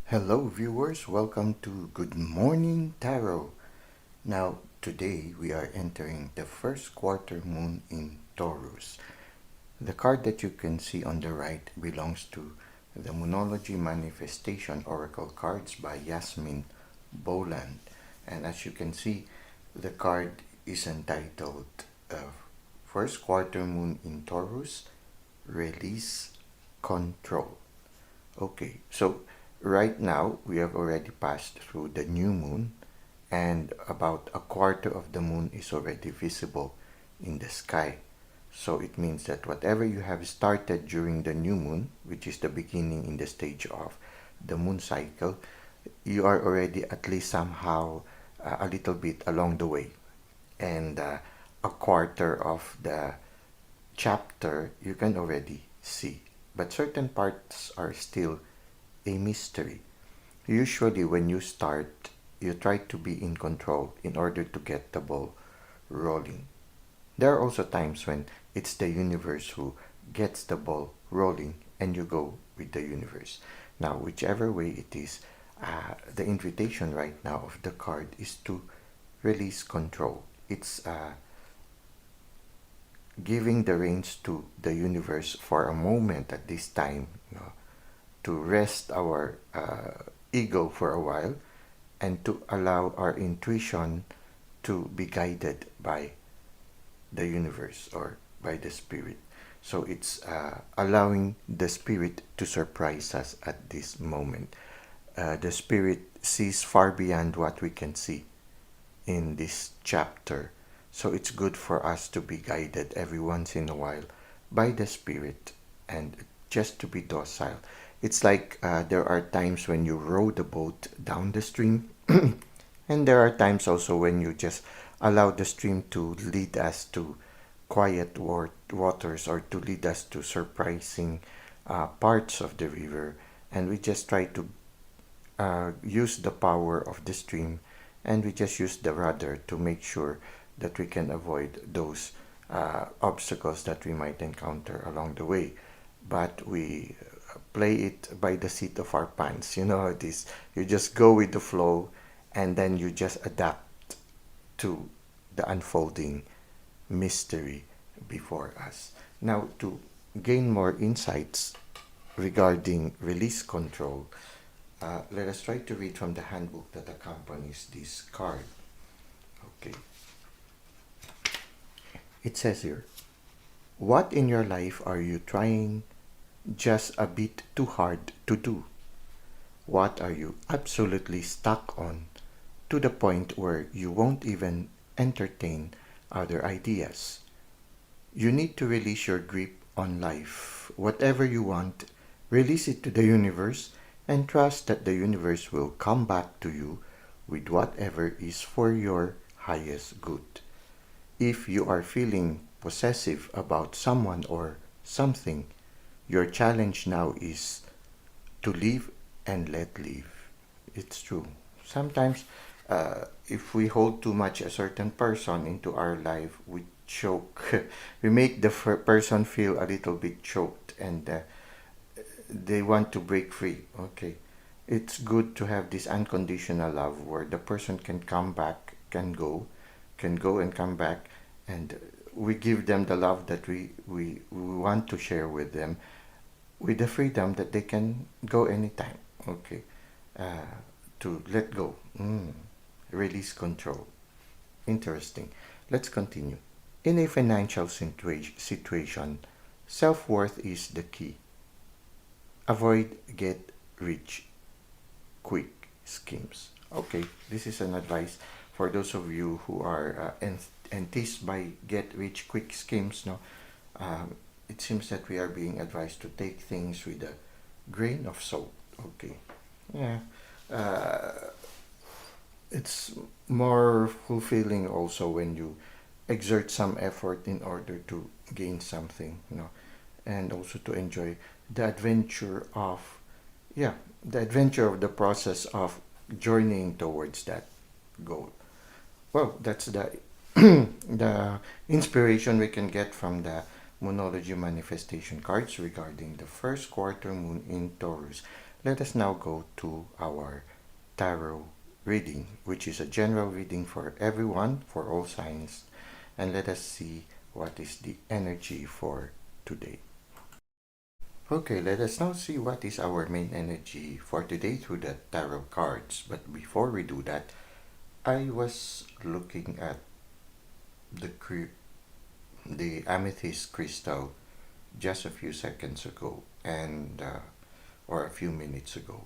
Hello, viewers. Welcome to Good Morning Tarot. Now, today we are entering the first quarter moon in Taurus. The card that you can see on the right belongs to the Moonology Manifestation Oracle cards by Yasmin, Boland. And as you can see, the card is entitled First Quarter Moon in Taurus, Release Control. Okay, so right now we have already passed through the new moon, and about a quarter of the moon is already visible in the sky. So it means that whatever you have started during the new moon, which is the beginning in the stage of the moon cycle, you are already at least somehow a little bit along the way. And a quarter of the chapter you can already see. But certain parts are still a mystery. Usually, when you start, you try to be in control in order to get the ball rolling. There are also times when it's the universe who gets the ball rolling and you go with the universe. Now, whichever way it is, the invitation right now of the card is to release control. It's giving the reins to the universe for a moment at this time, to rest our ego for a while and to allow our intuition to be guided by the universe or by the spirit. So it's allowing the spirit to surprise us at this moment. The spirit sees far beyond what we can see in this chapter. So it's good for us to be guided every once in a while by the spirit and just to be docile. It's like there are times when you row the boat down the stream, and there are times also when you just allow the stream to lead us to quiet waters or to lead us to surprising parts of the river. And we just try to use the power of the stream, and we just use the rudder to make sure that we can avoid those obstacles that we might encounter along the way. But we play it by the seat of our pants. You know how it is. You just go with the flow, and then you just adapt to the unfolding mystery before us. Now, to gain more insights regarding release control, let us try to read from the handbook that accompanies this card. Okay. It says here, what in your life are you trying just a bit too hard to do? What are you absolutely stuck on to the point where you won't even entertain other ideas? You need to release your grip on life. Whatever you want, release it to the universe and trust that the universe will come back to you with whatever is for your highest good. If you are feeling possessive about someone or something, your challenge now is to live and let live. It's true. Sometimes, if we hold too much a certain person into our life, we choke. We make the person feel a little bit choked, and they want to break free. Okay. It's good to have this unconditional love where the person can come back, can go and come back, and we give them the love that we want to share with them, with the freedom that they can go anytime. Okay. To let go. Release control. Interesting. Let's continue. In a financial situation, self-worth is the key. Avoid get rich quick schemes. Okay, this is an advice for those of you who are enticed by get rich quick schemes. No, it seems that we are being advised to take things with a grain of salt. Okay, yeah, uh, it's more fulfilling also when you exert some effort in order to gain something, and also to enjoy the adventure of, yeah, the adventure of the process of journeying towards that goal. Well, that's the the inspiration we can get from the Moonology manifestation cards regarding the first quarter moon in Taurus. Let us now go to our tarot reading, which is a general reading for everyone, for all signs, and let us see what is the energy for today. Okay, let us now see what is our main energy for today through the tarot cards. But before we do that, I was looking at the the amethyst crystal just a few seconds ago, and or a few minutes ago,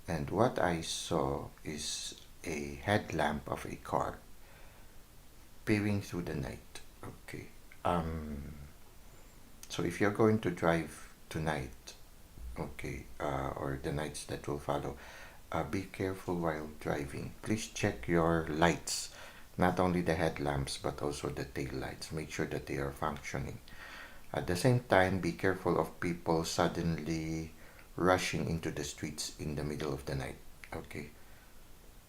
and what I saw is a headlamp of a car peering through the night. Okay. Um. So if you're going to drive tonight, okay, or the nights that will follow, be careful while driving. Please check your lights, not only the headlamps but also the tail lights. Make sure that they are functioning. At the same time, be careful of people suddenly rushing into the streets in the middle of the night. Okay,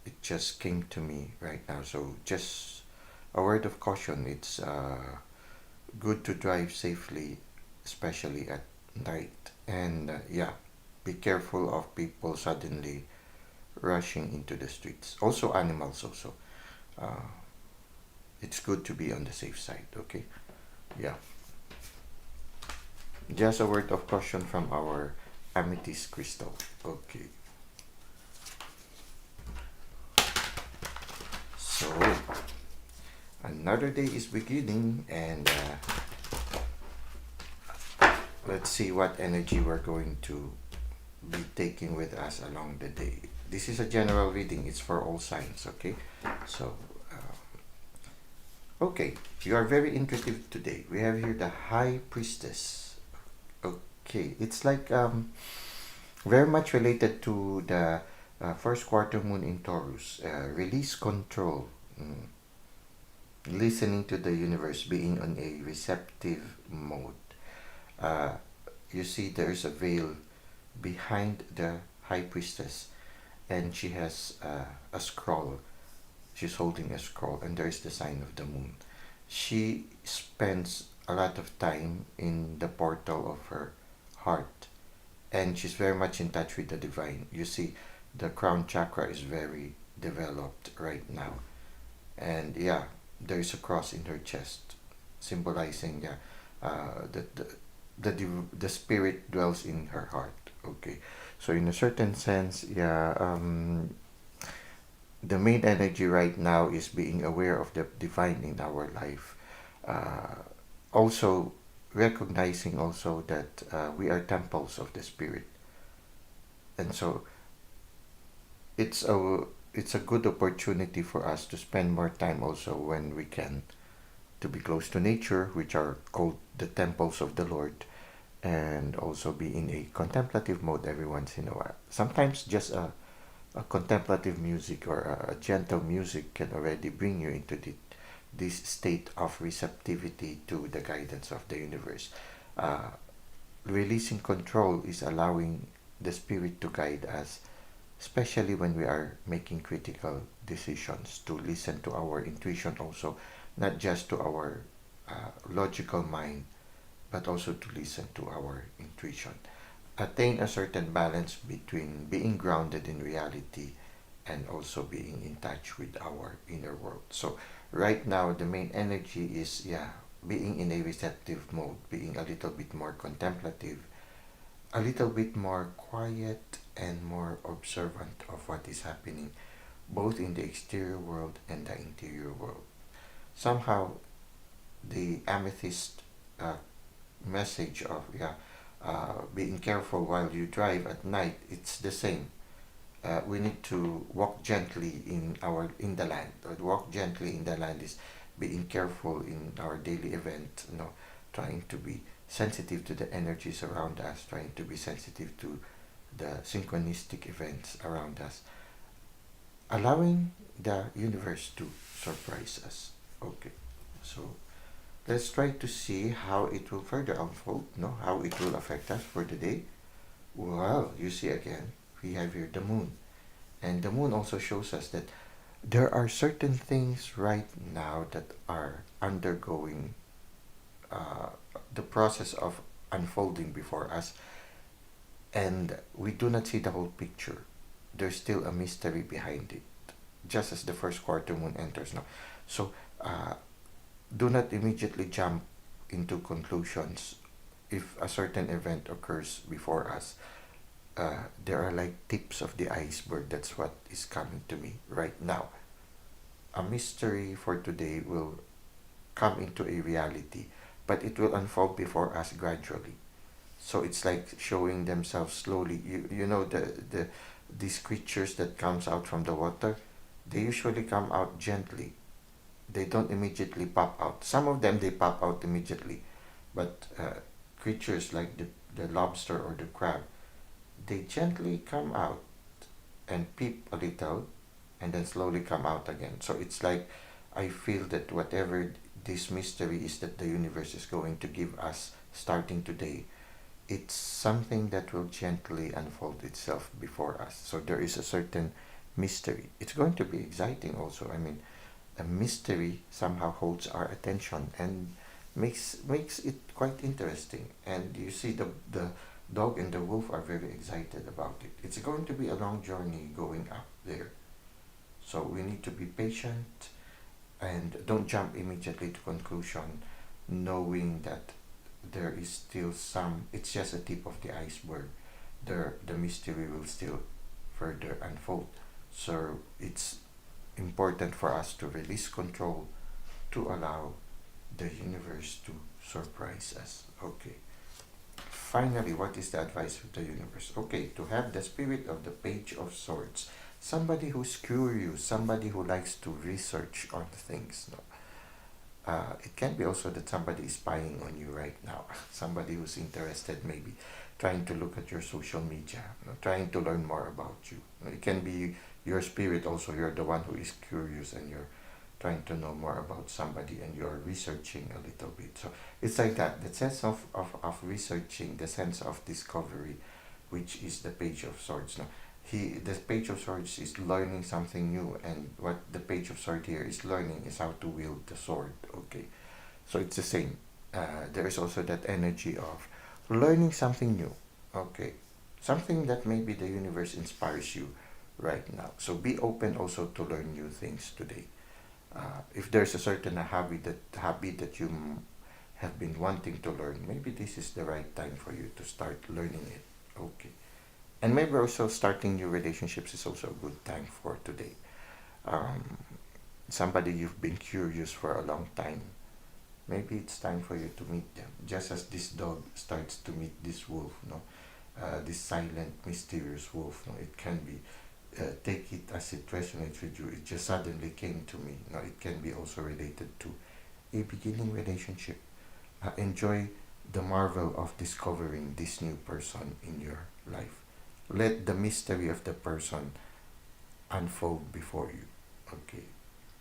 it just came to me right now. So just a word of caution. It's good to drive safely, especially at night. And yeah, be careful of people suddenly rushing into the streets. Also, animals. Also, uh, it's good to be on the safe side. Okay, yeah. Just a word of caution from our amethyst crystal. Okay, so another day is beginning, and let's see what energy we're going to be taking with us along the day. This is a general reading, it's for all signs, okay? So, okay, you are very intuitive today. We have here the High Priestess. Okay, it's like very much related to the first quarter moon in Taurus. Release control, listening to the universe, being on a receptive mode. Uh, you see, there's a veil behind the High Priestess, and she has a scroll. She's holding a scroll, and there's the sign of the moon. She spends a lot of time in the portal of her heart, and she's very much in touch with the divine. You see, the crown chakra is very developed right now, and yeah, there's a cross in her chest, symbolizing that the spirit dwells in her heart. Okay, so in a certain sense, yeah, the main energy right now is being aware of the divine in our life. Also recognizing also that we are temples of the spirit, and so it's a good opportunity for us to spend more time also when we can to be close to nature, which are called the temples of the Lord, and also be in a contemplative mode every once in a while. Sometimes just a contemplative music or a gentle music can already bring you into this state of receptivity to the guidance of the universe. Uh, Releasing control is allowing the spirit to guide us, especially when we are making critical decisions, to listen to our intuition also, not just to our logical mind, but also to listen to our intuition. Attain a certain balance between being grounded in reality and also being in touch with our inner world. So right now the main energy is, yeah, being in a receptive mode, being a little bit more contemplative, a little bit more quiet and more observant of what is happening both in the exterior world and the interior world. Somehow the amethyst uh, message of, yeah, being careful while you drive at night, it's the same. We need to walk gently in the land. Walk gently in the land is being careful in our daily event, trying to be sensitive to the energies around us, trying to be sensitive to the synchronistic events around us, allowing the universe to surprise us. Okay, so let's try to see how it will further unfold, no? How it will affect us for the day. Well, you see again, we have here the moon. And the moon also shows us that there are certain things right now that are undergoing uh, the process of unfolding before us. and we do not see the whole picture. There's still a mystery behind it, just as the first quarter moon enters now. So uh, do not immediately jump into conclusions if a certain event occurs before us. There are like tips of the iceberg. That's what is coming to me right now. A mystery for today will come into a reality, but it will unfold before us gradually. So it's like showing themselves slowly. You know the these creatures that comes out from the water, they usually come out gently. They don't immediately pop out. Some of them they pop out immediately, but creatures like the lobster or the crab, they gently come out and peep a little and then slowly come out again. So it's like I feel that whatever this mystery is that the universe is going to give us starting today, it's something that will gently unfold itself before us. So there is a certain mystery. It's going to be exciting also. I mean, a mystery somehow holds our attention and makes it quite interesting. And you see the dog and the wolf are very excited about it. It's going to be a long journey going up there. So we need to be patient and don't jump immediately to conclusion, knowing that there is still some. It's just a tip of the iceberg. The mystery will still further unfold. So it's important for us to release control to allow the universe to surprise us. Okay. Finally, what is the advice of the universe? Okay, to have the spirit of the Page of Swords. Somebody who's curious, somebody who likes to research on things. No? It can be also that somebody is spying on you right now. Somebody who's interested, maybe trying to look at your social media, trying to learn more about you. It can be your spirit also. You're the one who is curious and you're trying to know more about somebody and you're researching a little bit. So it's like that. The sense of researching, the sense of discovery, which is the Page of Swords. Now, the Page of Swords is learning something new, and what the Page of Swords here is learning is how to wield the sword. Okay, so it's the same. There is also that energy of learning something new. Okay, something that maybe the universe inspires you right now. So be open also to learn new things today. If there's a certain habit that you have been wanting to learn, maybe this is the right time for you to start learning it. Okay. And maybe also starting new relationships is also a good time for today. Um, Somebody you've been curious for a long time, maybe it's time for you to meet them. Just as this dog starts to meet this wolf, no, this silent, mysterious wolf. No, it can be. Take it as it resonates with you. It just suddenly came to me. No, it can be also related to a beginning relationship. Enjoy the marvel of discovering this new person in your life. Let the mystery of the person unfold before you. Okay.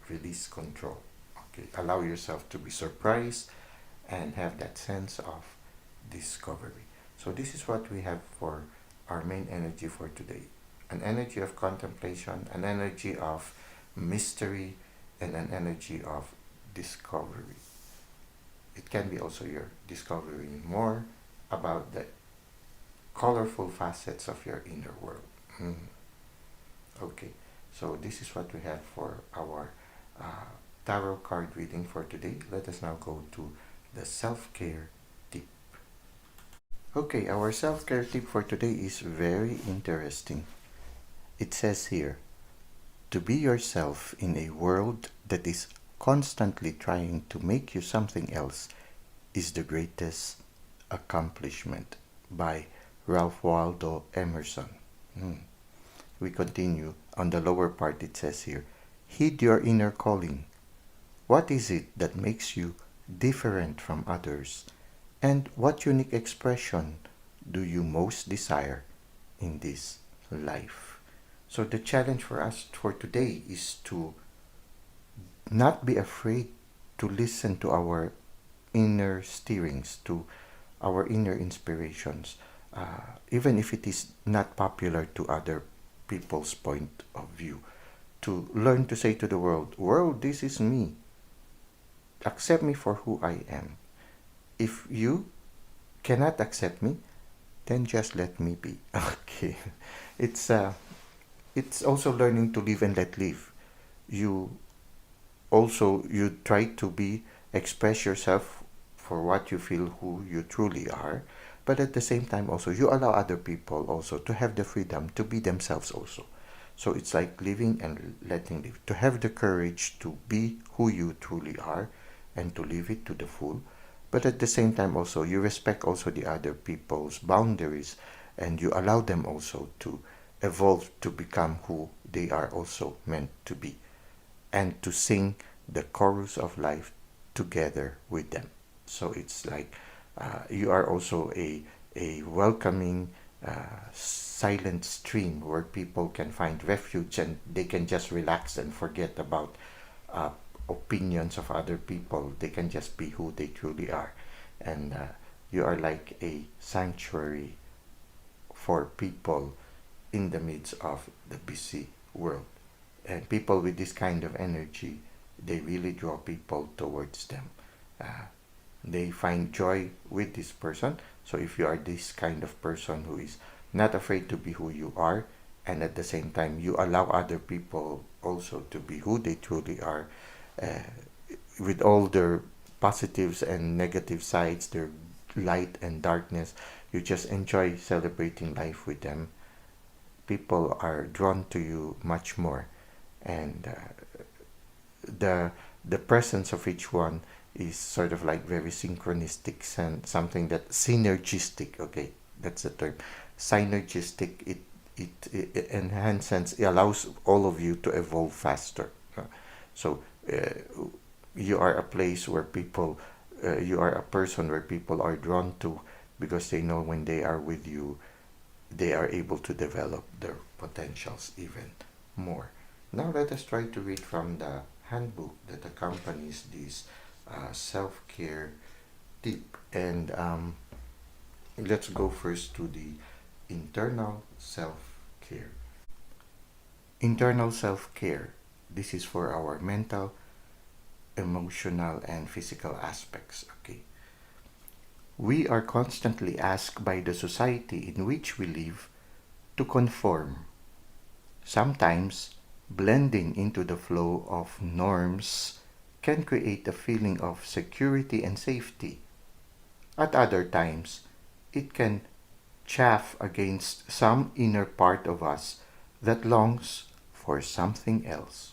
Release control. Okay. Allow yourself to be surprised and have that sense of discovery. So this is what we have for our main energy for today. An energy of contemplation, an energy of mystery, and an energy of discovery. It can be also you're discovering more about the colorful facets of your inner world. Okay, so this is what we have for our tarot card reading for today. Let us now go to the self-care tip. Okay, our self-care tip for today is very interesting. It says here, to be yourself in a world that is constantly trying to make you something else is the greatest accomplishment, by Ralph Waldo Emerson. We continue. On the lower part it says here, heed your inner calling. What is it that makes you different from others? And what unique expression do you most desire in this life? So the challenge for us for today is to not be afraid to listen to our inner steerings, to our inner inspirations, even if it is not popular to other people's point of view. To learn to say to the world, this is me. Accept me for who I am. If you cannot accept me, then just let me be. Okay. It's uh it's also learning to live and let live. You you try to be express yourself for what you feel who you truly are, but at the same time also you allow other people also to have the freedom to be themselves also. So it's like living and letting live, to have the courage to be who you truly are and to live it to the full, but at the same time also you respect also the other people's boundaries, and you allow them also to evolve to become who they are also meant to be, and to sing the chorus of life together with them. So it's like you are also a welcoming, silent stream where people can find refuge and they can just relax and forget about uh, opinions of other people. They can just be who they truly are. And you are like a sanctuary for people in the midst of the busy world. And people with this kind of energy, they really draw people towards them. Uh, they find joy with this person. So if you are this kind of person who is not afraid to be who you are, and at the same time you allow other people also to be who they truly are, uh, with all their positives and negative sides, their light and darkness, you just enjoy celebrating life with them. People are drawn to you much more, and the the presence of each one is sort of like very synchronistic and something that synergistic. Okay, that's the term. Synergistic. It enhances. It allows all of you to evolve faster. So you are a place where people. You are a person where people are drawn to, because they know when they are with you, they are able to develop their potentials even more. Now let us try to read from the handbook that accompanies this self-care tip. And let's go first to the internal self-care. Internal self-care. This is for our mental, emotional, and physical aspects. Okay. We are constantly asked by the society in which we live to conform. Sometimes, blending into the flow of norms can create a feeling of security and safety. At other times, it can chafe against some inner part of us that longs for something else.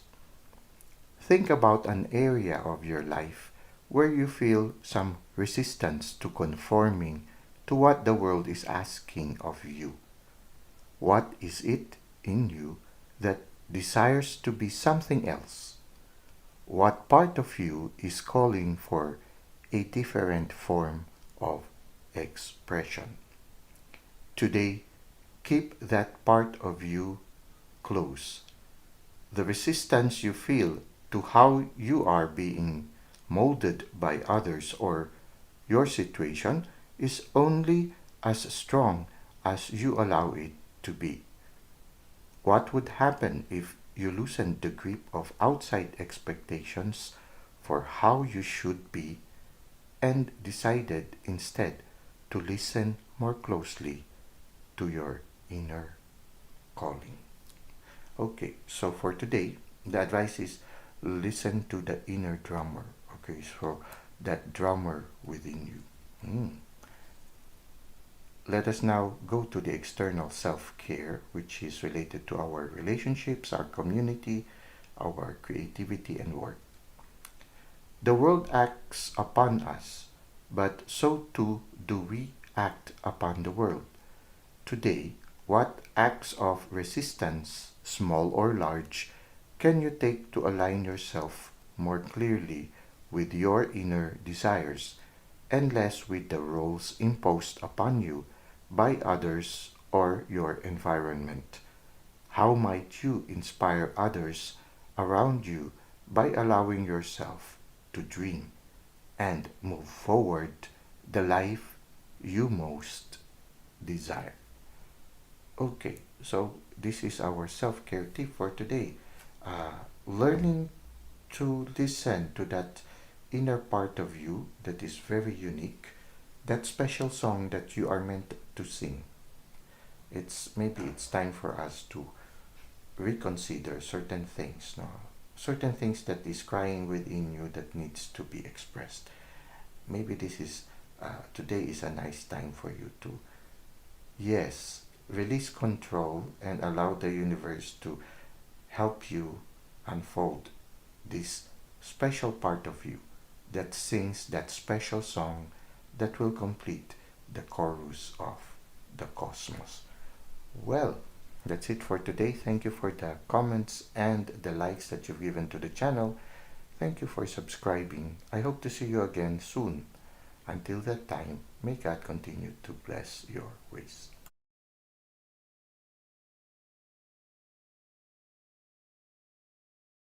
Think about an area of your life where you feel some resistance to conforming to what the world is asking of you. What is it in you that desires to be something else? What part of you is calling for a different form of expression? Today, keep that part of you close. The resistance you feel to how you are being molded by others or your situation is only as strong as you allow it to be. What would happen if you loosened the grip of outside expectations for how you should be and decided instead to listen more closely to your inner calling? Okay, so for today, the advice is listen to the inner drummer. Okay, so that drummer within you. Let us now go to the external self-care, which is related to our relationships, our community, our creativity and work. The world acts upon us, but so too do we act upon the world. Today, what acts of resistance, small or large, can you take to align yourself more clearly with your inner desires and less with the roles imposed upon you by others or your environment? How might you inspire others around you by allowing yourself to dream and move forward the life you most desire? Okay, so this is our self care tip for today. Learning to listen to that inner part of you that is very unique, that special song that you are meant to sing. Maybe it's time for us to reconsider certain things, no? Certain things that is crying within you that needs to be expressed. Maybe this is today is a nice time for you to, yes, release control and allow the universe to help you unfold this special part of you that sings that special song that will complete the chorus of the cosmos. Well, that's it for today. Thank you for the comments and the likes that you've given to the channel. Thank you for subscribing. I hope to see you again soon. Until that time, may God continue to bless your ways.